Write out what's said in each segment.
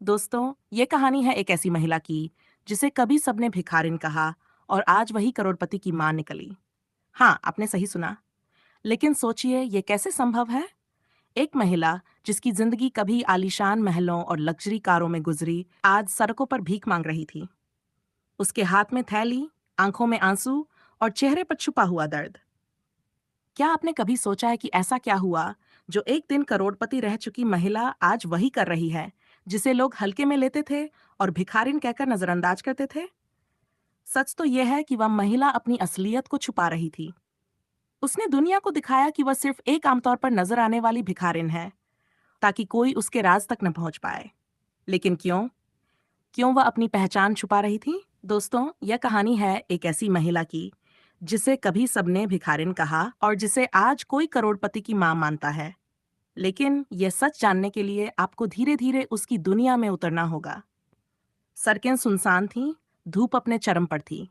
दोस्तों, ये कहानी है एक ऐसी महिला की जिसे कभी सबने भिखारिन कहा और आज वही करोड़पति की मां निकली। हाँ, आपने सही सुना। लेकिन सोचिए ये कैसे संभव है? एक महिला जिसकी जिंदगी कभी आलीशान महलों और लग्जरी कारों में गुजरी, आज सड़कों पर भीख मांग रही थी। उसके हाथ में थैली, आंखों में आंसू और चेहरे पर छुपा हुआ दर्द। क्या आपने कभी सोचा है कि ऐसा क्या हुआ जो एक दिन करोड़पति रह चुकी महिला आज वही कर रही है जिसे लोग हल्के में लेते थे और भिखारिन कहकर नजरअंदाज करते थे? सच तो यह है कि वह महिला अपनी असलियत को छुपा रही थी। उसने दुनिया को दिखाया कि वह सिर्फ एक आमतौर पर नजर आने वाली भिखारिन है, ताकि कोई उसके राज तक न पहुंच पाए। लेकिन क्यों? क्यों वह अपनी पहचान छुपा रही थी? दोस्तों, यह कहानी है एक ऐसी महिला की जिसे कभी सबने भिखारिन कहा और जिसे आज कोई करोड़पति की मां मानता है। लेकिन यह सच जानने के लिए आपको धीरे धीरे उसकी दुनिया में उतरना होगा। सड़कें सुनसान थीं, धूप अपने चरम पर थी।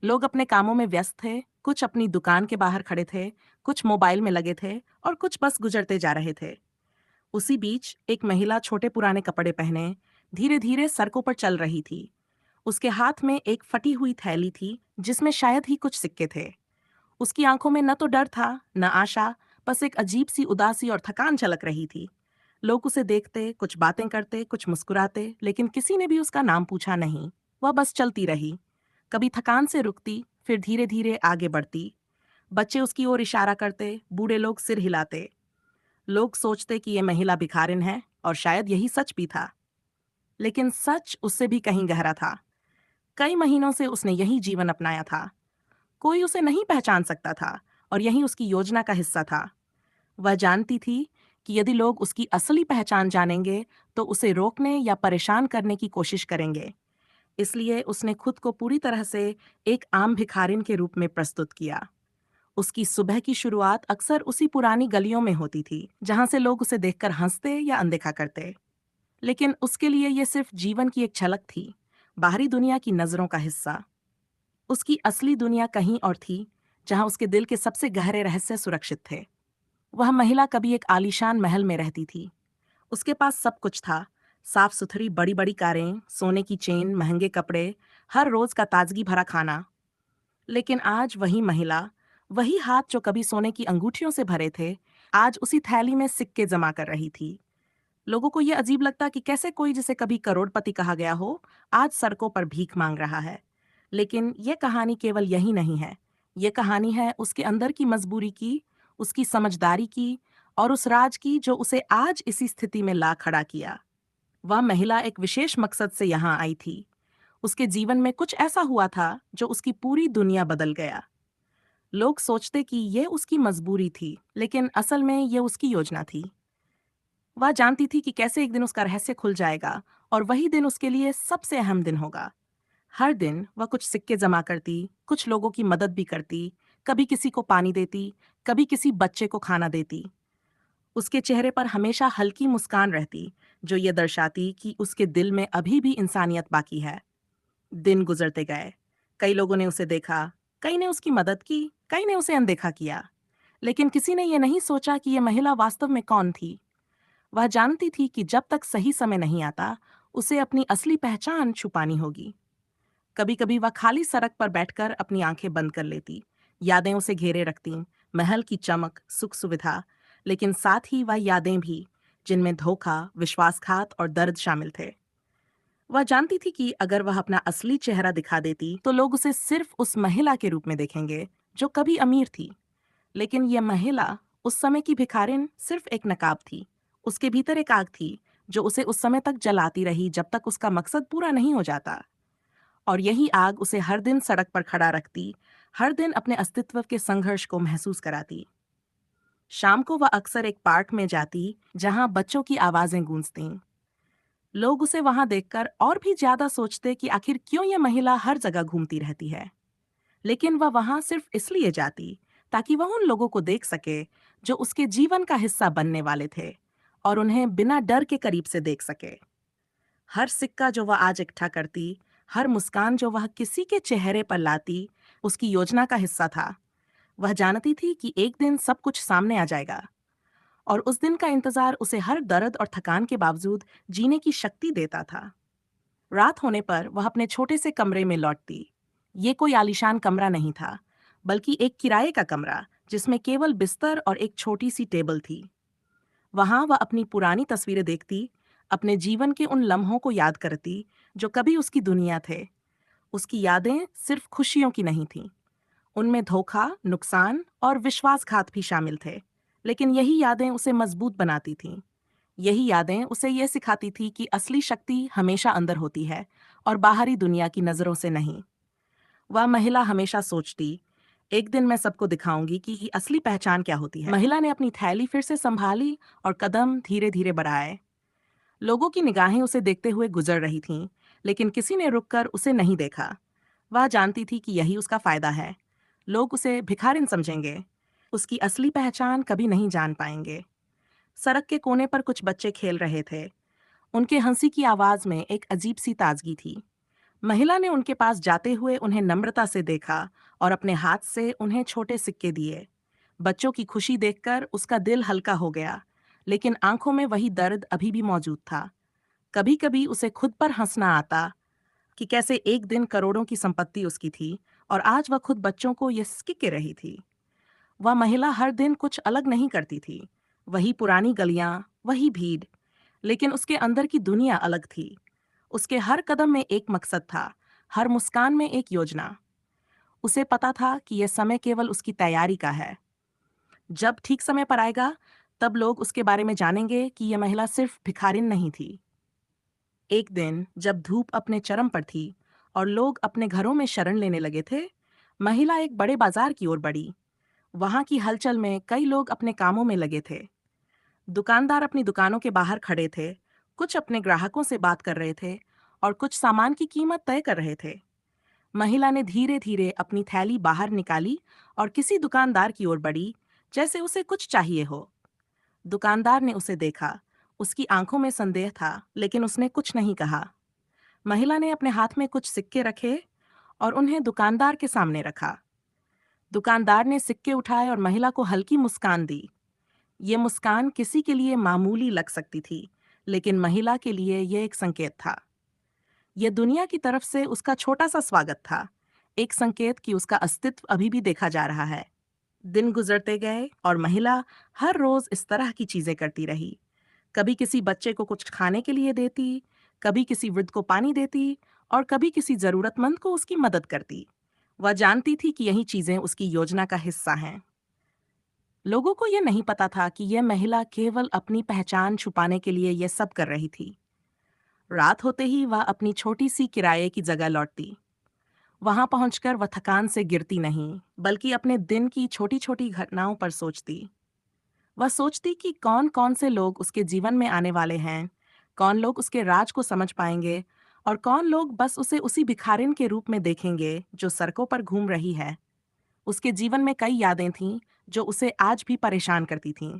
लोग अपने कामों में व्यस्त थे, कुछ अपनी दुकान के बाहर खड़े थे, कुछ मोबाइल में लगे थे और कुछ बस गुजरते जा रहे थे। उसी बीच एक महिला छोटे पुराने कपड़े पहने धीरे धीरे सड़कों पर चल रही थी। उसके हाथ में एक फटी हुई थैली थी जिसमें शायद ही कुछ सिक्के थे। उसकी आंखों में न तो डर था, न आशा, बस एक अजीब सी उदासी और थकान झलक रही थी। लोग उसे देखते, कुछ बातें करते, कुछ मुस्कुराते, लेकिन किसी ने भी उसका नाम पूछा नहीं। वह बस चलती रही, कभी थकान से रुकती, फिर धीरे धीरे आगे बढ़ती। बच्चे उसकी ओर इशारा करते, बूढ़े लोग सिर हिलाते। लोग सोचते कि ये महिला भिखारिन है, और शायद यही सच भी था। लेकिन सच उससे भी कहीं गहरा था। कई महीनों से उसने यही जीवन अपनाया था। कोई उसे नहीं पहचान सकता था, और यही उसकी योजना का हिस्सा था। वह जानती थी कि यदि लोग उसकी असली पहचान जानेंगे तो उसे रोकने या परेशान करने की कोशिश करेंगे। इसलिए उसने खुद को पूरी तरह से एक आम भिखारिन के रूप में प्रस्तुत किया। उसकी सुबह की शुरुआत अक्सर उसी पुरानी गलियों में होती थी जहां से लोग उसे देखकर हंसते या अनदेखा करते। लेकिन उसके लिए ये सिर्फ जीवन की एक झलक थी, बाहरी दुनिया की नजरों का हिस्सा। उसकी असली दुनिया कहीं और थी, जहां उसके दिल के सबसे गहरे रहस्य सुरक्षित थे। वह महिला कभी एक आलीशान महल में रहती थी। उसके पास सब कुछ था, साफ सुथरी बड़ी बड़ी कारें, सोने की चेन, महंगे कपड़े, हर रोज का ताजगी भरा खाना। लेकिन आज वही महिला, वही हाथ जो कभी सोने की अंगूठियों से भरे थे, आज उसी थैली में सिक्के जमा कर रही थी। लोगों को यह अजीब लगता कि कैसे कोई जिसे कभी करोड़पति कहा गया हो, आज सड़कों पर भीख मांग रहा है। लेकिन यह कहानी केवल यही नहीं है। यह कहानी है उसके अंदर की मजबूरी की, उसकी समझदारी की, और उस राज की जो उसे आज इसी स्थिति में ला खड़ा किया। वह महिला एक विशेष मकसद से यहाँ आई थी। उसके जीवन में कुछ ऐसा हुआ था जो उसकी पूरी दुनिया बदल गया। लोग सोचते कि ये उसकी मजबूरी थी, लेकिन असल में ये उसकी योजना थी। वह जानती थी कि कैसे एक दिन उसका रहस्य खुल जाएगा, और वही दिन उसके लिए सबसे अहम दिन होगा। हर दिन वह कुछ सिक्के जमा करती, कुछ लोगों की मदद भी करती, कभी किसी को पानी देती, कभी किसी बच्चे को खाना देती। उसके चेहरे पर हमेशा हल्की मुस्कान रहती, जो ये दर्शाती कि उसके दिल में अभी भी इंसानियत बाकी है। दिन गुजरते गए। कई लोगों ने उसे देखा, कई ने उसकी मदद की, कई ने उसे अनदेखा किया। लेकिन किसी ने यह नहीं सोचा कि यह महिला वास्तव में कौन थी। वह जानती थी कि जब तक सही समय नहीं आता, उसे अपनी असली पहचान छुपानी होगी। कभी कभी वह खाली सड़क पर बैठकर अपनी आंखें बंद कर लेती। यादें उसे घेरे रखतीं, महल की चमक, सुख सुविधा, लेकिन साथ ही वह यादें भी, जिनमें धोखा, विश्वासघात और दर्द शामिल थे। वह जानती थी कि अगर वह अपना असली चेहरा दिखा देती तो लोग उसे सिर्फ उस महिला के रूप में देखेंगे जो कभी अमीर थी। लेकिन यह महिला, उस समय की भिखारिन, सिर्फ एक नकाब थी। उसके भीतर एक आग थी जो उसे उस समय तक जलाती रही जब तक उसका मकसद पूरा नहीं हो जाता। और यही आग उसे हर दिन सड़क पर खड़ा रखती, हर दिन अपने अस्तित्व के संघर्ष को महसूस कराती। शाम को वह अक्सर एक पार्क में जाती जहां बच्चों की आवाजें गूंजतीं। लोग उसे वहां देखकर और भी ज्यादा सोचते कि आखिर क्यों यह महिला हर जगह घूमती रहती है। लेकिन वह वहां सिर्फ इसलिए जाती ताकि वह उन लोगों को देख सके जो उसके जीवन का हिस्सा बनने वाले थे, और उन्हें बिना डर के करीब से देख सके। हर सिक्का जो वह आज इकट्ठा करती, हर मुस्कान जो वह किसी के चेहरे पर लाती, उसकी योजना का हिस्सा था। वह जानती थी कि एक दिन सब कुछ सामने आ जाएगा, और उस दिन का इंतजार उसे हर दर्द और थकान के बावजूद जीने की शक्ति देता था। रात होने पर वह अपने छोटे से कमरे में लौटती। ये कोई आलीशान कमरा नहीं था, बल्कि एक किराए का कमरा जिसमें केवल बिस्तर और एक छोटी सी टेबल थी। वहां वह अपनी पुरानी तस्वीरें देखती, अपने जीवन के उन लम्हों को याद करती जो कभी उसकी दुनिया थे। उसकी यादें सिर्फ खुशियों की नहीं थीं। उनमें धोखा, नुकसान और विश्वासघात भी शामिल थे। लेकिन यही यादें उसे मजबूत बनाती थीं। यही यादें उसे ये सिखाती थी कि असली शक्ति हमेशा अंदर होती है और बाहरी दुनिया की नजरों से नहीं। वह महिला हमेशा सोचती, एक दिन मैं सबको दिखाऊंगी कि असली पहचान क्या होती है। महिला ने अपनी थैली फिर से संभाली और कदम धीरे धीरे बढ़ाए। लोगों की निगाहें उसे देखते हुए गुजर रही थीं, लेकिन किसी ने रुककर उसे नहीं देखा। वह जानती थी कि यही उसका फायदा है। लोग उसे भिखारिन समझेंगे, उसकी असली पहचान कभी नहीं जान पाएंगे। सड़क के कोने पर कुछ बच्चे खेल रहे थे। उनके हंसी की आवाज में एक अजीब सी ताजगी थी। महिला ने उनके पास जाते हुए उन्हें नम्रता से देखा और अपने हाथ से उन्हें छोटे सिक्के दिए। बच्चों की खुशी देखकर उसका दिल हल्का हो गया, लेकिन आंखों में वही दर्द अभी भी मौजूद था। कभी कभी उसे खुद पर हंसना आता कि कैसे एक दिन करोड़ों की संपत्ति उसकी थी और आज वह खुद बच्चों को ये सिक्के रही थी। वह महिला हर दिन कुछ अलग नहीं करती थी। वही पुरानी गलियां, वही भीड़, लेकिन उसके अंदर की दुनिया अलग थी। उसके हर कदम में एक मकसद था, हर मुस्कान में एक योजना। उसे पता था कि यह समय केवल उसकी तैयारी का है। जब ठीक समय पर आएगा, तब लोग उसके बारे में जानेंगे कि यह महिला सिर्फ भिखारिन नहीं थी। एक दिन जब धूप अपने चरम पर थी और लोग अपने घरों में शरण लेने लगे थे, महिला एक बड़े बाजार की ओर बढ़ी। वहां की हलचल में कई लोग अपने कामों में लगे थे। दुकानदार अपनी दुकानों के बाहर खड़े थे, कुछ अपने ग्राहकों से बात कर रहे थे और कुछ सामान की कीमत तय कर रहे थे। महिला ने धीरे धीरे अपनी थैली बाहर निकाली और किसी दुकानदार की ओर बढ़ी, जैसे उसे कुछ चाहिए हो। दुकानदार ने उसे देखा। उसकी आंखों में संदेह था, लेकिन उसने कुछ नहीं कहा। महिला ने अपने हाथ में कुछ सिक्के रखे और उन्हें दुकानदार के सामने रखा। दुकानदार ने सिक्के उठाए और महिला को हल्की मुस्कान दी। ये मुस्कान किसी के लिए मामूली लग सकती थी, लेकिन महिला के लिए यह एक संकेत था। यह दुनिया की तरफ से उसका छोटा सा स्वागत था, एक संकेत कि उसका अस्तित्व अभी भी देखा जा रहा है। दिन गुजरते गए और महिला हर रोज इस तरह की चीजें करती रही। कभी किसी बच्चे को कुछ खाने के लिए देती, कभी किसी वृद्ध को पानी देती और कभी किसी जरूरतमंद को उसकी मदद करती। वह जानती थी कि यही चीजें उसकी योजना का हिस्सा हैं। लोगों को यह नहीं पता था कि यह महिला केवल अपनी पहचान छुपाने के लिए यह सब कर रही थी। रात होते ही वह अपनी छोटी सी किराए की जगह लौटती। वहां पहुंचकर वह थकान से गिरती नहीं, बल्कि अपने दिन की छोटी छोटी घटनाओं पर सोचती। वह सोचती कि कौन कौन से लोग उसके जीवन में आने वाले हैं, कौन लोग उसके राज को समझ पाएंगे और कौन लोग बस उसे उसी भिखारिन के रूप में देखेंगे जो सड़कों पर घूम रही है। उसके जीवन में कई यादें थीं जो उसे आज भी परेशान करती थीं।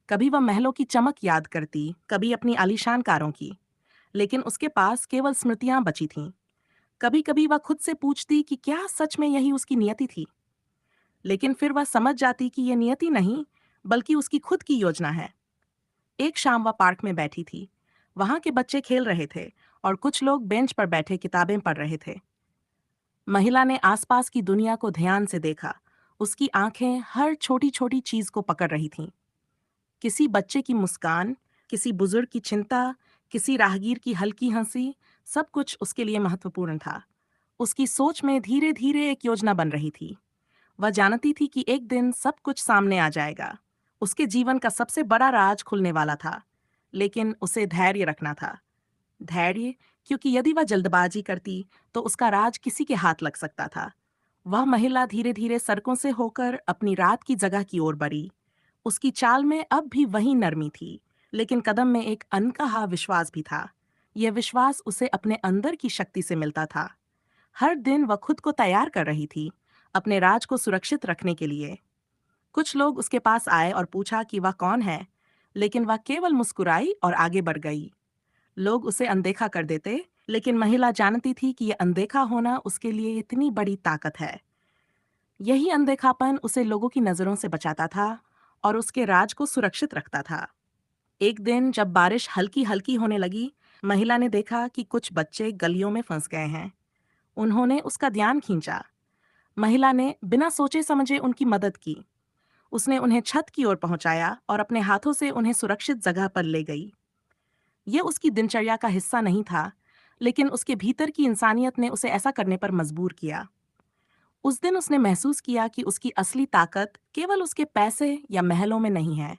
कभी वह महलों की चमक याद करती, कभी अपनी आलीशान कारों की, लेकिन उसके पास केवल स्मृतियां बची थीं। कभी कभी वह खुद से पूछती कि क्या सच में यही उसकी नियति थी, लेकिन फिर वह समझ जाती कि यह नियति नहीं, बल्कि उसकी खुद की योजना है। एक शाम वह पार्क में बैठी थी। वहां के बच्चे खेल रहे थे और कुछ लोग बेंच पर बैठे किताबें पढ़ रहे थे। महिला ने आसपास की दुनिया को ध्यान से देखा। उसकी आंखें हर छोटी छोटी चीज को पकड़ रही थीं। किसी बच्चे की मुस्कान, किसी बुजुर्ग की चिंता, किसी राहगीर की हल्की हंसी, सब कुछ उसके लिए महत्वपूर्ण था। उसकी सोच में धीरे धीरे एक योजना बन रही थी। वह जानती थी कि एक दिन सब कुछ सामने आ जाएगा। उसके जीवन का सबसे बड़ा राज खुलने वाला था, लेकिन उसे धैर्य रखना था। धैर्य, क्योंकि यदि वह जल्दबाजी करती तो उसका राज किसी के हाथ लग सकता था। वह महिला धीरे धीरे सड़कों से होकर अपनी रात की जगह की ओर बढ़ी। उसकी चाल में अब भी वही नरमी थी, लेकिन कदम में एक अनकहा विश्वास भी था। यह विश्वास उसे अपने अंदर की शक्ति से मिलता था। हर दिन वह खुद को तैयार कर रही थी, अपने राज को सुरक्षित रखने के लिए। कुछ लोग उसके पास आए और पूछा कि वह कौन है, लेकिन वह केवल मुस्कुराई और आगे बढ़ गई। लोग उसे अनदेखा कर देते, लेकिन महिला जानती थी कि यह अनदेखा होना उसके लिए इतनी बड़ी ताकत है। यही अनदेखापन उसे लोगों की नजरों से बचाता था और उसके राज को सुरक्षित रखता था। एक दिन जब बारिश हल्की हल्की होने लगी, महिला ने देखा कि कुछ बच्चे गलियों में फंस गए हैं। उन्होंने उसका ध्यान खींचा। महिला ने बिना सोचे समझे उनकी मदद की। उसने उन्हें छत की ओर पहुंचाया और अपने हाथों से उन्हें सुरक्षित जगह पर ले गई। यह उसकी दिनचर्या का हिस्सा नहीं था, लेकिन उसके भीतर की इंसानियत ने उसे ऐसा करने पर मजबूर किया। उस दिन उसने महसूस किया कि उसकी असली ताकत केवल उसके पैसे या महलों में नहीं है।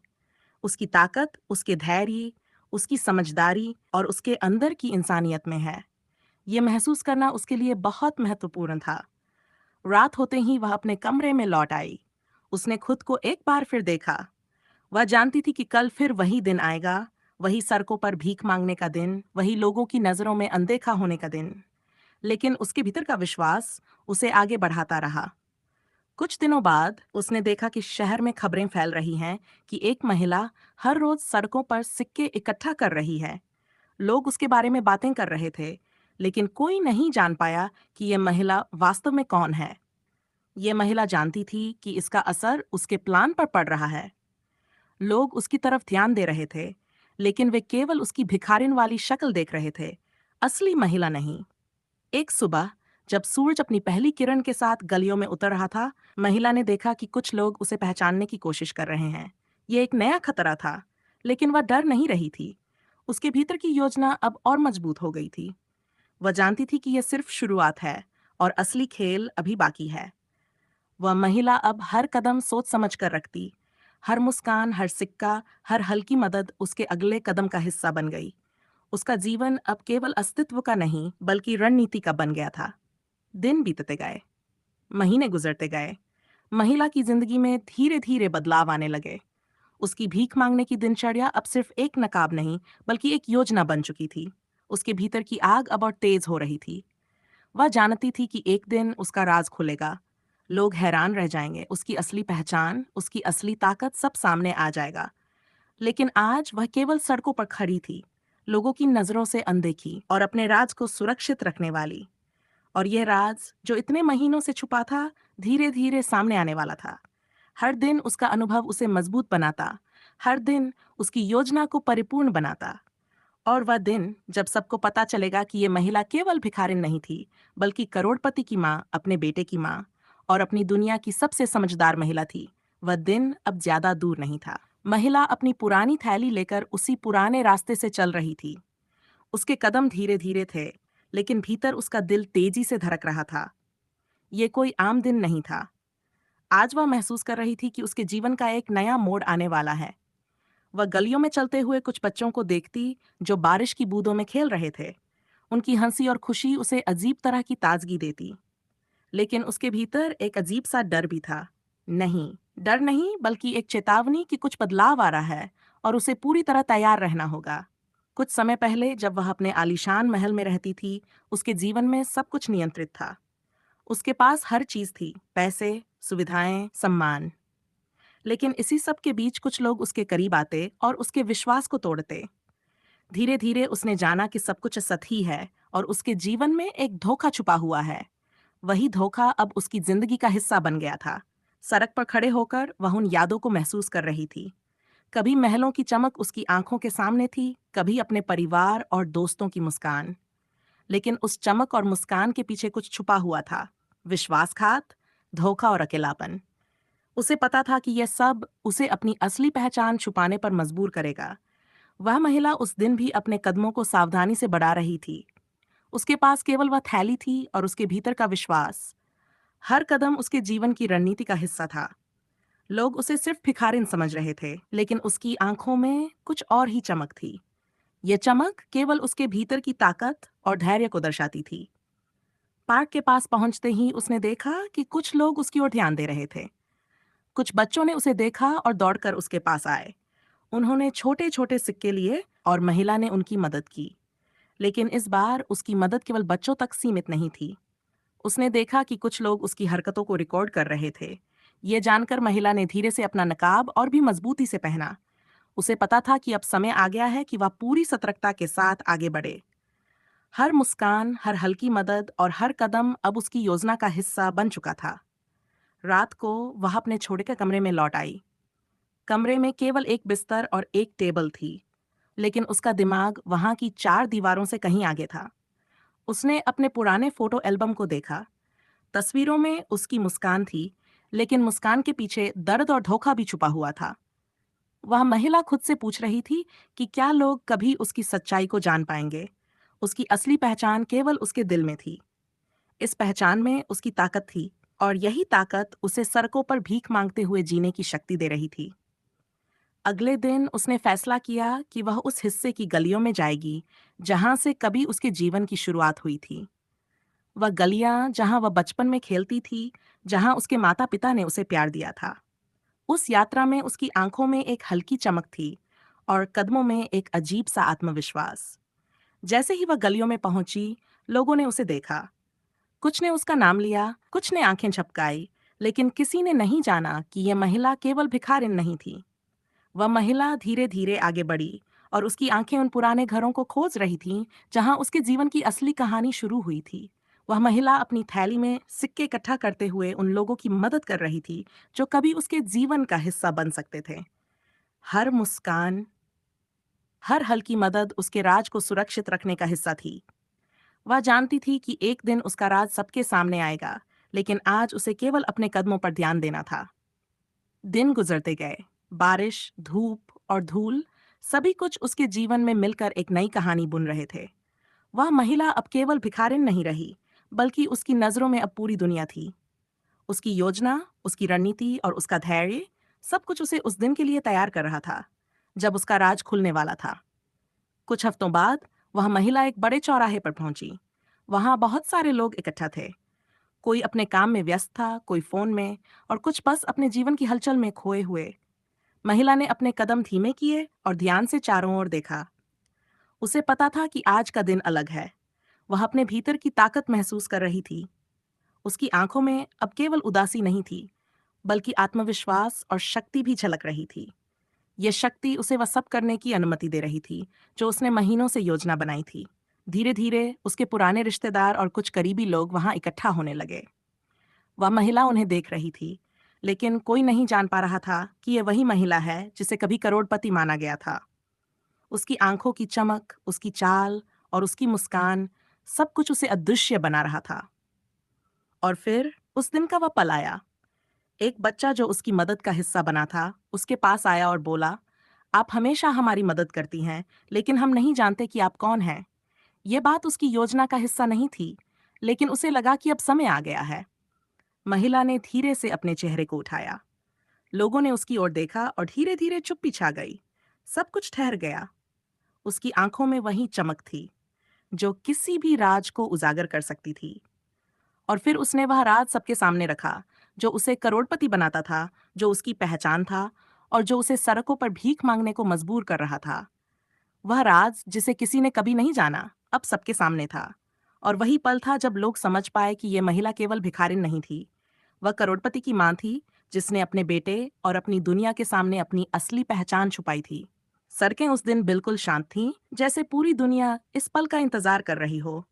उसकी ताकत उसके धैर्य, उसकी समझदारी और उसके अंदर की इंसानियत में है। ये महसूस करना उसके लिए बहुत महत्वपूर्ण था। रात होते ही वह अपने कमरे में लौट आई। उसने खुद को एक बार फिर देखा। वह जानती थी कि कल फिर वही दिन आएगा, वही सड़कों पर भीख मांगने का दिन, वही लोगों की नजरों में अनदेखा होने का दिन। लेकिन उसके भीतर का विश्वास उसे आगे बढ़ाता रहा। कुछ दिनों बाद उसने देखा कि शहर में खबरें फैल रही हैं कि एक महिला हर रोज सड़कों पर सिक्के इकट्ठा कर रही है। लोग उसके बारे में बातें कर रहे थे, लेकिन कोई नहीं जान पाया कि यह महिला वास्तव में कौन है। ये महिला जानती थी कि इसका असर उसके प्लान पर पड़ रहा है। लोग उसकी तरफ ध्यान दे रहे थे, लेकिन वे केवल उसकी भिखारिन वाली शक्ल देख रहे थे, असली महिला नहीं। एक सुबह जब सूरज अपनी पहली किरण के साथ गलियों में उतर रहा था, महिला ने देखा कि कुछ लोग उसे पहचानने की कोशिश कर रहे हैं। ये एक नया खतरा था, लेकिन वह डर नहीं रही थी। उसके भीतर की योजना अब और मजबूत हो गई थी। वह जानती थी कि यह सिर्फ शुरुआत है और असली खेल अभी बाकी है। वह महिला अब हर कदम सोच समझ कर रखती। हर मुस्कान, हर सिक्का, हर हल्की मदद उसके अगले कदम का हिस्सा बन गई। उसका जीवन अब केवल अस्तित्व का नहीं, बल्कि रणनीति का बन गया था। दिन बीतते गए, महीने गुजरते गए। महिला की जिंदगी में धीरे धीरे बदलाव आने लगे। उसकी भीख मांगने की दिनचर्या अब सिर्फ एक नकाब नहीं, बल्कि एक योजना बन चुकी थी। उसके भीतर की आग अब और तेज हो रही थी। वह जानती थी कि एक दिन उसका राज खुलेगा। लोग हैरान रह जाएंगे, उसकी असली पहचान, उसकी असली ताकत सब सामने आ जाएगा। लेकिन आज वह केवल सड़कों पर खड़ी थी, लोगों की नजरों से अनदेखी और अपने राज को सुरक्षित रखने वाली। और यह राज जो इतने महीनों से छुपा था, धीरे धीरे सामने आने वाला था। हर दिन उसका अनुभव उसे मजबूत बनाता, हर दिन उसकी योजना को परिपूर्ण बनाता। और वह दिन जब सबको पता चलेगा कि ये महिला केवल भिखारिन नहीं थी, बल्कि करोड़पति की माँ, अपने बेटे की माँ और अपनी दुनिया की सबसे समझदार महिला थी, वह दिन अब ज्यादा दूर नहीं था। महिला अपनी पुरानी थैली लेकर उसी पुराने रास्ते से चल रही थी। उसके कदम धीरे धीरे थे, लेकिन भीतर उसका दिल तेजी से धड़क रहा था। ये कोई आम दिन नहीं था। आज वह महसूस कर रही थी कि उसके जीवन का एक नया मोड़ आने वाला है। वह गलियों में चलते हुए कुछ बच्चों को देखती जो बारिश की बूंदों में खेल रहे थे। उनकी हंसी और खुशी उसे अजीब तरह की ताजगी देती। लेकिन उसके भीतर एक अजीब सा डर भी था। नहीं, डर नहीं, बल्कि एक चेतावनी कि कुछ बदलाव आ रहा है और उसे पूरी तरह तैयार रहना होगा। कुछ समय पहले जब वह अपने आलीशान महल में रहती थी, उसके जीवन में सब कुछ नियंत्रित था। उसके पास हर चीज थी, पैसे, सुविधाएं, सम्मान। लेकिन इसी सब के बीच कुछ लोग उसके करीब आते और उसके विश्वास को तोड़ते। धीरे धीरे उसने जाना कि सब कुछ असत ही है और उसके जीवन में एक धोखा छुपा हुआ है। वही धोखा अब उसकी जिंदगी का हिस्सा बन गया था। सड़क पर खड़े होकर वह उन यादों को महसूस कर रही थी। कभी महलों की चमक उसकी आंखों के सामने थी, कभी अपने परिवार और दोस्तों की मुस्कान। लेकिन उस चमक और मुस्कान के पीछे कुछ छुपा हुआ था, विश्वासघात, धोखा और अकेलापन। उसे पता था कि यह सब उसे अपनी असली पहचान छुपाने पर मजबूर करेगा। वह महिला उस दिन भी अपने कदमों को सावधानी से बढ़ा रही थी। उसके पास केवल वह थैली थी और उसके भीतर का विश्वास। हर कदम उसके जीवन की रणनीति का हिस्सा था। लोग उसे सिर्फ भिखारिन समझ रहे थे, लेकिन उसकी आंखों में कुछ और ही चमक थी। यह चमक केवल उसके भीतर की ताकत और धैर्य को दर्शाती थी। पार्क के पास पहुंचते ही उसने देखा कि कुछ लोग उसकी ओर ध्यान दे रहे थे। कुछ बच्चों ने उसे देखा और दौड़कर उसके पास आए। उन्होंने छोटे छोटे सिक्के लिए और महिला ने उनकी मदद की। लेकिन इस बार उसकी मदद केवल बच्चों तक सीमित नहीं थी। उसने देखा कि कुछ लोग उसकी हरकतों को रिकॉर्ड कर रहे थे। ये जानकर महिला ने धीरे से अपना नकाब और भी मजबूती से पहना। उसे पता था कि अब समय आ गया है कि वह पूरी सतर्कता के साथ आगे बढ़े। हर मुस्कान, हर हल्की मदद और हर कदम अब उसकी योजना का हिस्सा बन चुका था। रात को वह अपने छोटे के कमरे में लौट आई। कमरे में केवल एक बिस्तर और एक टेबल थी, लेकिन उसका दिमाग वहां की चार दीवारों से कहीं आगे था। उसने अपने पुराने फोटो एल्बम को देखा। तस्वीरों में उसकी मुस्कान थी, लेकिन मुस्कान के पीछे दर्द और धोखा भी छुपा हुआ था। वह महिला खुद से पूछ रही थी कि क्या लोग कभी उसकी सच्चाई को जान पाएंगे। उसकी असली पहचान केवल उसके दिल में थी। इस पहचान में उसकी ताकत थी, और यही ताकत उसे सड़कों पर भीख मांगते हुए जीने की शक्ति दे रही थी। अगले दिन उसने फैसला किया कि वह उस हिस्से की गलियों में जाएगी जहां से कभी उसके जीवन की शुरुआत हुई थी। वह गलियां जहां वह बचपन में खेलती थी, जहां उसके माता पिता ने उसे प्यार दिया था। उस यात्रा में उसकी आंखों में एक हल्की चमक थी और कदमों में एक अजीब सा आत्मविश्वास। जैसे ही वह गलियों में पहुंची, लोगों ने उसे देखा। कुछ ने उसका नाम लिया, कुछ ने आंखें झपकाई, लेकिन किसी ने नहीं जाना कि यह महिला केवल भिखारिन नहीं थी। वह महिला धीरे धीरे आगे बढ़ी, और उसकी आंखें उन पुराने घरों को खोज रही थीं जहां उसके जीवन की असली कहानी शुरू हुई थी। वह महिला अपनी थैली में सिक्के इकट्ठा करते हुए उन लोगों की मदद कर रही थी जो कभी उसके जीवन का हिस्सा बन सकते थे। हर मुस्कान, हर हल्की मदद उसके राज को सुरक्षित रखने का हिस्सा थी। वह जानती थी कि एक दिन उसका राज सबके सामने आएगा, लेकिन आज उसे केवल अपने कदमों पर ध्यान देना था। दिन गुजरते गए। बारिश, धूप और धूल, सभी कुछ उसके जीवन में मिलकर एक नई कहानी बुन रहे थे। वह महिला अब केवल भिखारिन नहीं रही, बल्कि उसकी नजरों में अब पूरी दुनिया थी। उसकी योजना, उसकी रणनीति और उसका धैर्य, सब कुछ उसे उस दिन के लिए तैयार कर रहा था जब उसका राज खुलने वाला था। कुछ हफ्तों बाद वह महिला एक बड़े चौराहे पर पहुंची। वहां बहुत सारे लोग इकट्ठा थे। कोई अपने काम में व्यस्त था, कोई फोन में, और कुछ बस अपने जीवन की हलचल में खोए हुए। महिला ने अपने कदम धीमे किए और ध्यान से चारों ओर देखा। उसे पता था कि आज का दिन अलग है। वह अपने भीतर की ताकत महसूस कर रही थी। उसकी आंखों में अब केवल उदासी नहीं थी, बल्कि आत्मविश्वास और शक्ति भी झलक रही थी। यह शक्ति उसे वह सब करने की अनुमति दे रही थी जो उसने महीनों से योजना बनाई थी। धीरे धीरे उसके पुराने रिश्तेदार और कुछ करीबी लोग वहां इकट्ठा होने लगे। वह महिला उन्हें देख रही थी, लेकिन कोई नहीं जान पा रहा था कि यह वही महिला है जिसे कभी करोड़पति माना गया था। उसकी आंखों की चमक, उसकी चाल और उसकी मुस्कान, सब कुछ उसे अदृश्य बना रहा था। और फिर उस दिन का वह पल आया। एक बच्चा जो उसकी मदद का हिस्सा बना था, उसके पास आया और बोला, आप हमेशा हमारी मदद करती हैं, लेकिन हम नहीं जानते कि आप कौन हैं। यह बात उसकी योजना का हिस्सा नहीं थी, लेकिन उसे लगा कि अब समय आ गया है। महिला ने धीरे से अपने चेहरे को उठाया। लोगों ने उसकी ओर देखा और धीरे धीरे चुप्पी छा गई। सब कुछ ठहर गया। उसकी आंखों में वही चमक थी जो किसी भी राज को उजागर कर सकती थी। और फिर उसने वह राज सबके सामने रखा, जो उसे करोड़पति बनाता था, जो उसकी पहचान था, और जो उसे सड़कों पर भीख मांगने को मजबूर कर रहा था। वह राज जिसे किसी ने कभी नहीं जाना, अब सबके सामने था। और वही पल था जब लोग समझ पाए कि यह महिला केवल भिखारिन नहीं थी। वह करोड़पति की मां थी, जिसने अपने बेटे और अपनी दुनिया के सामने अपनी असली पहचान छुपाई थी। सड़कें उस दिन बिल्कुल शांत थीं, जैसे पूरी दुनिया इस पल का इंतजार कर रही हो।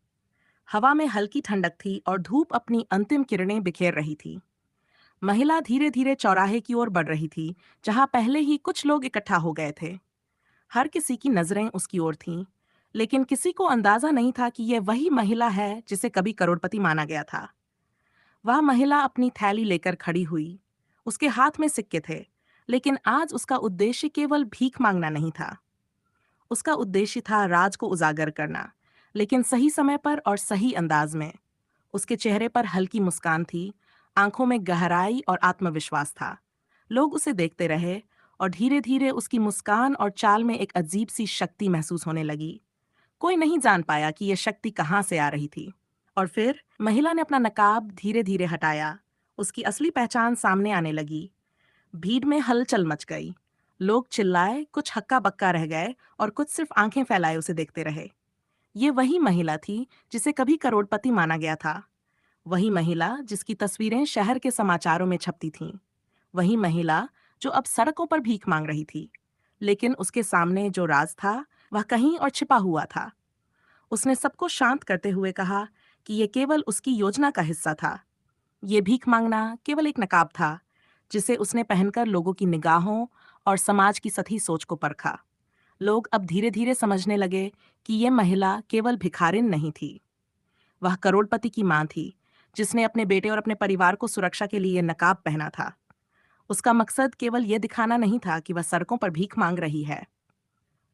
हवा में हल्की ठंडक थी और धूप अपनी अंतिम किरणें बिखेर रही थी। महिला धीरे धीरे चौराहे की ओर बढ़ रही थी, जहां पहले ही कुछ लोग इकट्ठा हो गए थे। हर किसी की नजरें उसकी ओर थीं, लेकिन किसी को अंदाजा नहीं था कि यह वही महिला है जिसे कभी करोड़पति माना गया था। वह महिला अपनी थैली लेकर खड़ी हुई। उसके हाथ में सिक्के थे, लेकिन आज उसका उद्देश्य केवल भीख मांगना नहीं था। उसका उद्देश्य था राज को उजागर करना, लेकिन सही समय पर और सही अंदाज में। उसके चेहरे पर हल्की मुस्कान थी, आंखों में गहराई और आत्मविश्वास था। लोग उसे देखते रहे, और धीरे धीरे उसकी मुस्कान और चाल में एक अजीब सी शक्ति महसूस होने लगी। कोई नहीं जान पाया कि यह शक्ति कहाँ से आ रही थी। और फिर महिला ने अपना नकाब धीरे धीरे हटाया। उसकी असली पहचान सामने आने लगी। भीड़ में हलचल मच गई। लोग चिल्लाए, कुछ हक्का बक्का रह गए और कुछ सिर्फ आंखें फैलाए उसे देखते रहे। ये वही महिला थी जिसे कभी करोड़पति माना गया था। वही महिला जिसकी तस्वीरें शहर के समाचारों में छपती थीं। वही महिला जो अब सड़कों पर भीख मांग रही थी। लेकिन उसके सामने जो राज था, वह कहीं और छिपा हुआ था। उसने सबको शांत करते हुए कहा कि यह केवल उसकी योजना का हिस्सा था। ये भीख मांगना केवल एक नकाब था, जिसे उसने पहनकर लोगों की निगाहों और समाज की सही सोच को परखा। लोग अब धीरे धीरे समझने लगे कि ये महिला केवल भिखारिन नहीं थी, वह करोड़पति की मां थी, जिसने अपने बेटे और अपने परिवार को सुरक्षा के लिए नकाब पहना था। उसका मकसद केवल ये दिखाना नहीं था कि वह सड़कों पर भीख मांग रही है,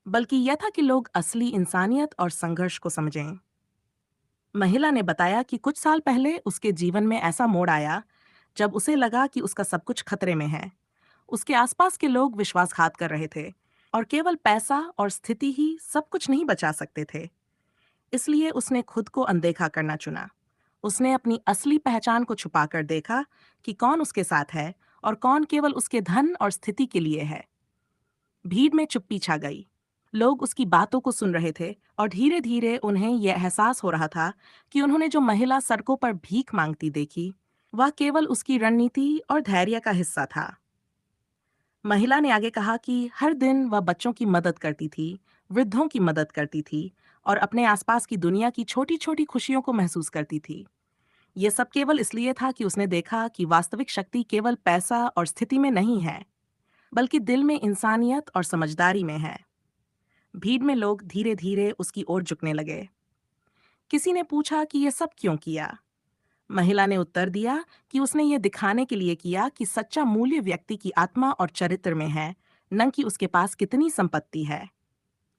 बल्कि यह था कि लोग असली इंसानियत और संघर्ष को समझें। महिला ने बताया कि कुछ साल पहले उसके जीवन में ऐसा मोड़ आया जब उसे लगा कि उसका सब कुछ खतरे में है। उसके आसपास के लोग विश्वासघात कर रहे थे और केवल पैसा और स्थिति ही सब कुछ नहीं बचा सकते थे। इसलिए उसने खुद को अनदेखा करना चुना। उसने अपनी असली पहचान को छुपाकर देखा कि कौन उसके साथ है और कौन केवल उसके धन और स्थिति के लिए है। भीड़ में चुप्पी छा गई। लोग उसकी बातों को सुन रहे थे और धीरे धीरे उन्हें यह एहसास हो रहा था कि उन्होंने जो महिला सड़कों पर भीख मांगती देखी, वह केवल उसकी रणनीति और धैर्य का हिस्सा था। महिला ने आगे कहा कि हर दिन वह बच्चों की मदद करती थी, वृद्धों की मदद करती थी और अपने आसपास की दुनिया की छोटी छोटी खुशियों को महसूस करती थी। ये सब केवल इसलिए था कि उसने देखा कि वास्तविक शक्ति केवल पैसा और स्थिति में नहीं है, बल्कि दिल में इंसानियत और समझदारी में है। भीड़ में लोग धीरे धीरे उसकी ओर झुकने लगे। किसी ने पूछा कि ये सब क्यों किया। महिला ने उत्तर दिया कि उसने ये दिखाने के लिए किया कि सच्चा मूल्य व्यक्ति की आत्मा और चरित्र में है, न कि उसके पास कितनी संपत्ति है।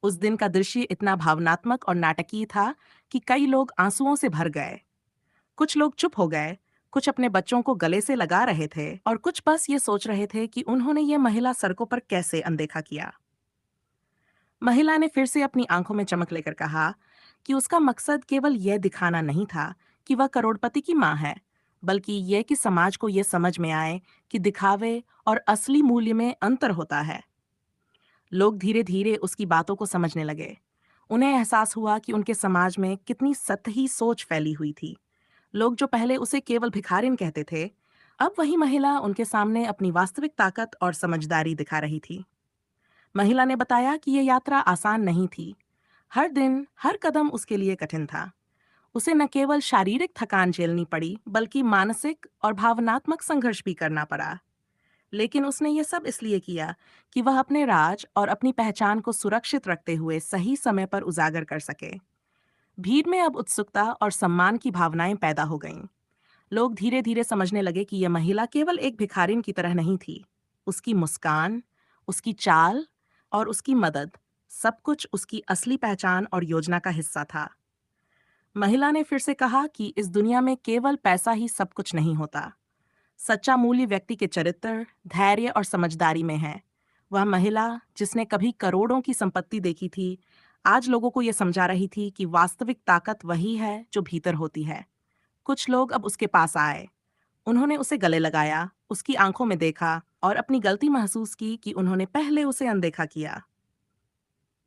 उस दिन का दृश्य इतना भावनात्मक और नाटकीय था कि कई लोग आंसुओं से भर गए। कुछ लोग चुप हो गए, कुछ अपने बच्चों को गले से लगा रहे थे और कुछ बस ये सोच रहे थे कि उन्होंने ये महिला सड़कों पर कैसे अनदेखा किया। महिला ने फिर से अपनी आंखों में चमक लेकर कहा कि उसका मकसद केवल यह दिखाना नहीं था कि वह करोड़पति की मां है, बल्कि यह कि समाज को यह समझ में आए कि दिखावे और असली मूल्य में अंतर होता है। लोग धीरे धीरे उसकी बातों को समझने लगे। उन्हें एहसास हुआ कि उनके समाज में कितनी सतही सोच फैली हुई थी। लोग जो पहले उसे केवल भिखारिन कहते थे, अब वही महिला उनके सामने अपनी वास्तविक ताकत और समझदारी दिखा रही थी। महिला ने बताया कि यह यात्रा आसान नहीं थी। हर दिन, हर कदम उसके लिए कठिन था। उसे न केवल शारीरिक थकान झेलनी पड़ी, बल्कि मानसिक और भावनात्मक संघर्ष भी करना पड़ा। लेकिन उसने ये सब इसलिए किया कि वह अपने राज और अपनी पहचान को सुरक्षित रखते हुए सही समय पर उजागर कर सके। भीड़ में अब उत्सुकता और सम्मान की भावनाएं पैदा हो गईं। लोग धीरे धीरे समझने लगे कि यह महिला केवल एक भिखारिन की तरह नहीं थी। उसकी मुस्कान, उसकी चाल और उसकी मदद, सब कुछ उसकी असली पहचान और योजना का हिस्सा था। महिला ने फिर से कहा कि इस दुनिया में केवल पैसा ही सब कुछ नहीं होता। सच्चा मूल्य व्यक्ति के चरित्र, धैर्य और समझदारी में है। वह महिला, जिसने कभी करोड़ों की संपत्ति देखी थी, आज लोगों को यह समझा रही थी कि वास्तविक ताकत वही है जो भीतर होती है। कुछ लोग अब उसके पास आए। उन्होंने उसे गले लगाया, उसकी आंखों में देखा और अपनी गलती महसूस की कि उन्होंने पहले उसे अनदेखा किया।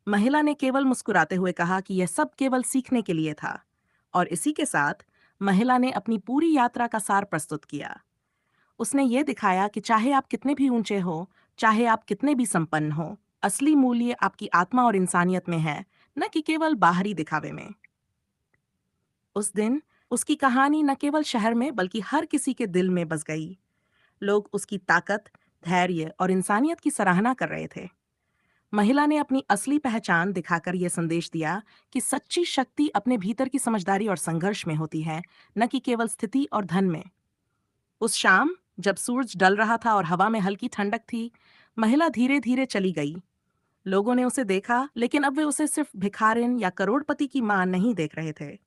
महिला ने केवल मुस्कुराते हुए कहा कि यह सब केवल सीखने के लिए था। और इसी के साथ महिला ने अपनी पूरी यात्रा का सार प्रस्तुत किया। उसने ये दिखाया कि चाहे आप कितने भी ऊंचे हो, चाहे आप कितने भी संपन्न हो, असली मूल्य आपकी आत्मा और इंसानियत में है, न कि केवल बाहरी दिखावे में। उस दिन उसकी कहानी न केवल शहर में बल्कि हर किसी के दिल में बस गई। लोग उसकी ताकत, धैर्य और इंसानियत की सराहना कर रहे थे। महिला ने अपनी असली पहचान दिखाकर यह संदेश दिया कि सच्ची शक्ति अपने भीतर की समझदारी और संघर्ष में होती है, न कि केवल स्थिति और धन में। उस शाम, जब सूरज ढल रहा था और हवा में हल्की ठंडक थी, महिला धीरे धीरे चली गई। लोगों ने उसे देखा, लेकिन अब वे उसे सिर्फ भिखारिन या करोड़पति की मां नहीं देख रहे थे।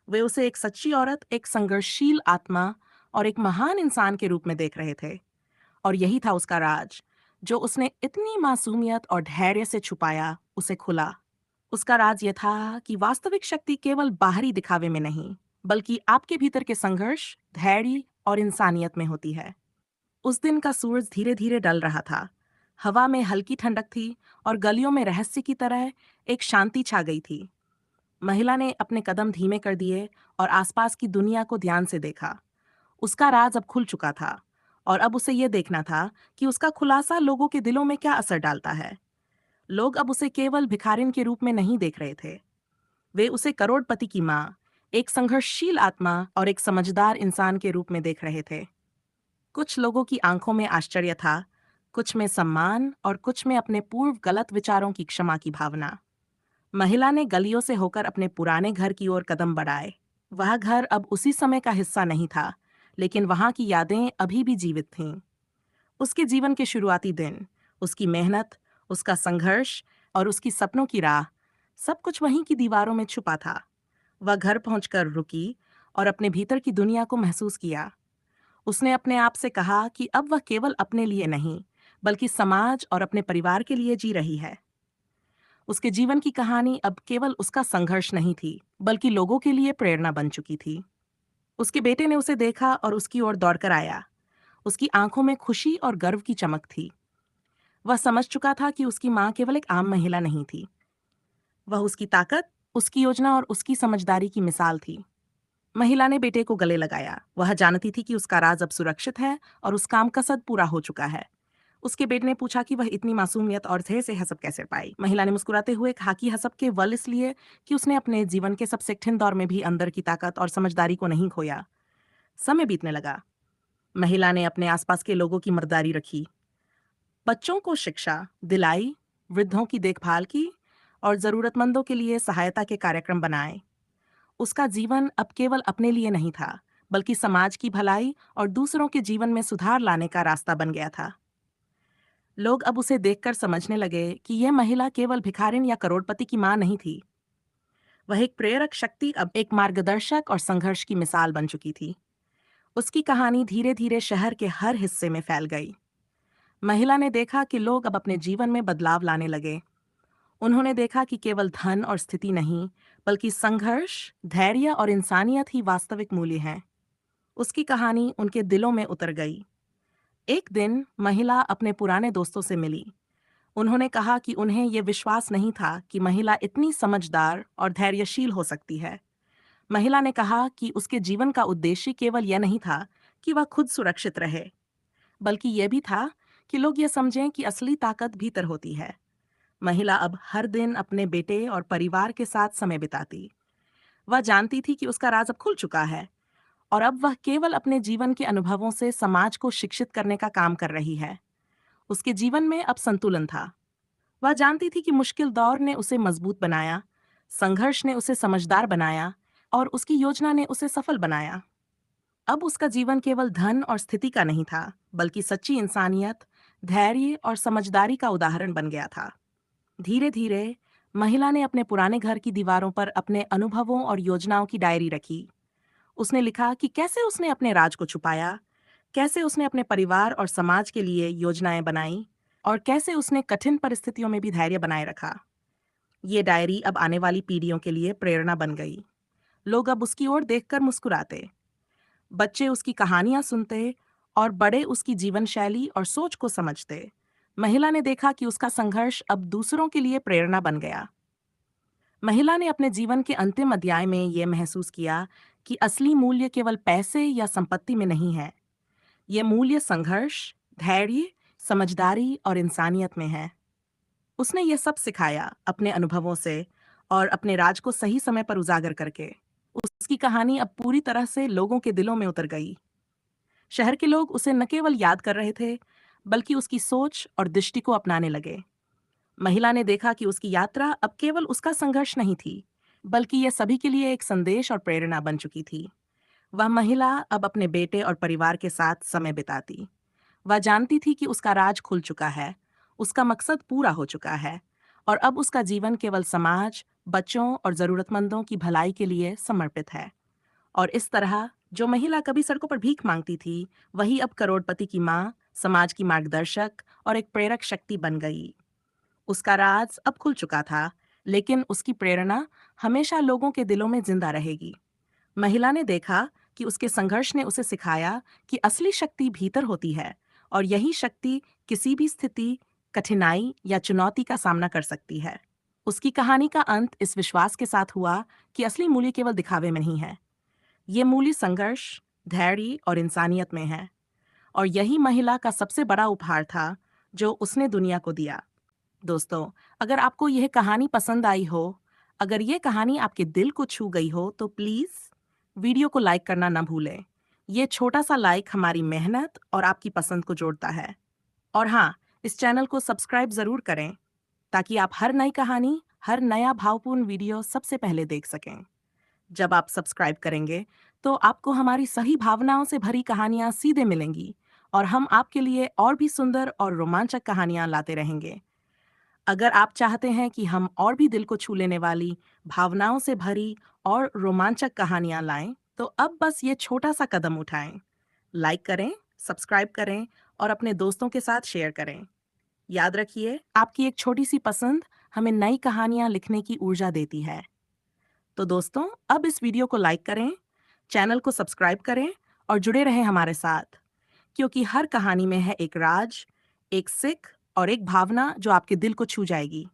वे उसे एक सच्ची औरत, एक संघर्षशील आत्मा और एक महान इंसान के रूप में देख रहे थे। और यही था उसका राज, जो उसने इतनी मासूमियत और धैर्य से छुपाया, उसे खुला। उसका राज ये था कि वास्तविक शक्ति केवल बाहरी दिखावे में नहीं, बल्कि आपके भीतर के संघर्ष, धैर्य और इंसानियत में होती है। उस दिन का सूरज धीरे धीरे ढल रहा था। हवा में हल्की ठंडक थी और गलियों में रहस्य की तरह एक शांति छा गई थी। महिला ने अपने कदम धीमे कर दिए और आसपास की दुनिया को ध्यान से देखा। उसका राज अब खुल चुका था और अब उसे यह देखना था कि उसका खुलासा लोगों के दिलों में क्या असर डालता है। लोग अब उसे केवल भिखारिन के रूप में नहीं देख रहे थे। वे उसे करोड़पति की मां, एक संघर्षशील आत्मा और एक समझदार इंसान के रूप में देख रहे थे। कुछ लोगों की आंखों में आश्चर्य था, कुछ में सम्मान और कुछ में अपने पूर्व गलत विचारों की क्षमा की भावना। महिला ने गलियों से होकर अपने पुराने घर की ओर कदम बढ़ाए। वह घर अब उसी समय का हिस्सा नहीं था, लेकिन वहां की यादें अभी भी जीवित थीं। उसके जीवन के शुरुआती दिन, उसकी मेहनत, उसका संघर्ष और उसकी सपनों की राह, सब कुछ वहीं की दीवारों में छुपा था। वह घर पहुंचकर रुकी और अपने भीतर की दुनिया को महसूस किया। उसने अपने आप से कहा कि अब वह केवल अपने लिए नहीं, बल्कि समाज और अपने परिवार के लिए जी रही है। उसके जीवन की कहानी अब केवल उसका संघर्ष नहीं थी, बल्कि लोगों के लिए प्रेरणा बन चुकी थी। उसके बेटे ने उसे देखा और उसकी ओर दौड़कर आया। उसकी आंखों में खुशी और गर्व की चमक थी। वह समझ चुका था कि उसकी मां केवल एक आम महिला नहीं थी। वह उसकी ताकत, उसकी योजना और उसकी समझदारी की मिसाल थी। महिला ने बेटे को गले लगाया। वह जानती थी कि उसका राज अब सुरक्षित है और उस काम का सद पूरा हो चुका है। उसके बेटे ने पूछा कि वह इतनी मासूमियत और धैर्य से हसब कैसे पाई। महिला ने मुस्कुराते हुए कहा कि हसब केवल इसलिए कि उसने अपने जीवन के सबसे कठिन दौर में भी अंदर की ताकत और समझदारी को नहीं खोया। समय बीतने लगा। महिला ने अपने आसपास के लोगों की मददगारी रखी, बच्चों को शिक्षा दिलाई, वृद्धों की देखभाल की और जरूरतमंदों के लिए सहायता के कार्यक्रम बनाए। उसका जीवन अब केवल अपने लिए नहीं था, बल्कि समाज की भलाई और दूसरों के जीवन में सुधार लाने का रास्ता बन गया था। लोग अब उसे देखकर समझने लगे कि यह महिला केवल भिखारिन या करोड़पति की मां नहीं थी। वह एक प्रेरक शक्ति, अब एक मार्गदर्शक और संघर्ष की मिसाल बन चुकी थी। उसकी कहानी धीरे धीरे शहर के हर हिस्से में फैल गई। महिला ने देखा कि लोग अब अपने जीवन में बदलाव लाने लगे। उन्होंने देखा कि केवल धन और स्थिति नहीं, बल्कि संघर्ष, धैर्य और इंसानियत ही वास्तविक मूल्य हैं। उसकी कहानी उनके दिलों में उतर गई। एक दिन महिला अपने पुराने दोस्तों से मिली। उन्होंने कहा कि उन्हें यह विश्वास नहीं था कि महिला इतनी समझदार और धैर्यशील हो सकती है। महिला ने कहा कि उसके जीवन का उद्देश्य केवल यह नहीं था कि वह खुद सुरक्षित रहे, बल्कि यह भी था कि लोग यह समझें कि असली ताकत भीतर होती है। महिला अब हर दिन अपने बेटे और परिवार के साथ समय बिताती। वह जानती थी कि उसका राज अब खुल चुका है और अब वह केवल अपने जीवन के अनुभवों से समाज को शिक्षित करने का काम कर रही है। उसके जीवन में अब संतुलन था। वह जानती थी कि मुश्किल दौर ने उसे मजबूत बनाया, संघर्ष ने उसे समझदार बनाया और उसकी योजना ने उसे सफल बनाया। अब उसका जीवन केवल धन और स्थिति का नहीं था, बल्कि सच्ची इंसानियत, धैर्य और समझदारी का उदाहरण बन गया था। धीरे धीरे महिला ने अपने पुराने घर की दीवारों पर अपने अनुभवों और योजनाओं की डायरी रखी। उसने लिखा कि कैसे उसने अपने राज को छुपाया, कैसे उसने अपने परिवार और समाज के लिए योजनाएं बनाई और कैसे उसने कठिन परिस्थितियों में भी धैर्य बनाए रखा। ये डायरी अब आने वाली पीढ़ियों के लिए प्रेरणा बन गई। लोग अब उसकी ओर देखकर मुस्कुराते, बच्चे उसकी कहानियां सुनते और बड़े उसकी जीवन शैली और सोच को समझते। महिला ने देखा कि उसका संघर्ष अब दूसरों के लिए प्रेरणा बन गया। महिला ने अपने जीवन के अंतिम अध्याय में यह महसूस किया कि असली मूल्य केवल पैसे या संपत्ति में नहीं है। ये मूल्य संघर्ष, धैर्य, समझदारी और इंसानियत में है। उसने ये सब सिखाया अपने अनुभवों से और अपने राज को सही समय पर उजागर करके। उसकी कहानी अब पूरी तरह से लोगों के दिलों में उतर गई। शहर के लोग उसे न केवल याद कर रहे थे, बल्कि उसकी सोच और दृष्टि को अपनाने लगे। महिला ने देखा कि उसकी यात्रा अब केवल उसका संघर्ष नहीं थी, बल्कि यह सभी के लिए एक संदेश और प्रेरणा बन चुकी थी। वह महिला अब अपने बेटे और परिवार के साथ समय बिताती। वह जानती थी कि उसका राज खुल चुका है, उसका मकसद पूरा हो चुका है और अब उसका जीवन केवल समाज, बच्चों और जरूरतमंदों की भलाई के लिए समर्पित है। और इस तरह जो महिला कभी सड़कों पर भीख मांगती थी, वही अब करोड़पति की मां, समाज की मार्गदर्शक और एक प्रेरक शक्ति बन गई। उसका राज अब खुल चुका था, लेकिन उसकी प्रेरणा हमेशा लोगों के दिलों में जिंदा रहेगी। महिला ने देखा कि उसके संघर्ष ने उसे सिखाया कि असली शक्ति भीतर होती है और यही शक्ति किसी भी स्थिति, कठिनाई या चुनौती का सामना कर सकती है। उसकी कहानी का अंत इस विश्वास के साथ हुआ कि असली मूल्य केवल दिखावे में नहीं है। ये मूल्य संघर्ष, धैर्य और इंसानियत में है। और यही महिला का सबसे बड़ा उपहार था जो उसने दुनिया को दिया। दोस्तों, अगर आपको यह कहानी पसंद आई हो, अगर ये कहानी आपके दिल को छू गई हो, तो प्लीज़ वीडियो को लाइक करना ना भूलें। ये छोटा सा लाइक हमारी मेहनत और आपकी पसंद को जोड़ता है। और हाँ, इस चैनल को सब्सक्राइब जरूर करें ताकि आप हर नई कहानी, हर नया भावपूर्ण वीडियो सबसे पहले देख सकें। जब आप सब्सक्राइब करेंगे, तो आपको हमारी सही भावनाओं से भरी कहानियां सीधे मिलेंगी और हम आपके लिए और भी सुंदर और रोमांचक कहानियां लाते रहेंगे। अगर आप चाहते हैं कि हम और भी दिल को छू लेने वाली, भावनाओं से भरी और रोमांचक कहानियां लाएं, तो अब बस ये छोटा सा कदम उठाएं। लाइक करें, सब्सक्राइब करें और अपने दोस्तों के साथ शेयर करें। याद रखिए, आपकी एक छोटी सी पसंद हमें नई कहानियां लिखने की ऊर्जा देती है। तो दोस्तों, अब इस वीडियो को लाइक करें, चैनल को सब्सक्राइब करें और जुड़े रहें हमारे साथ, क्योंकि हर कहानी में है एक राज, एक सिख और एक भावना जो आपके दिल को छू जाएगी।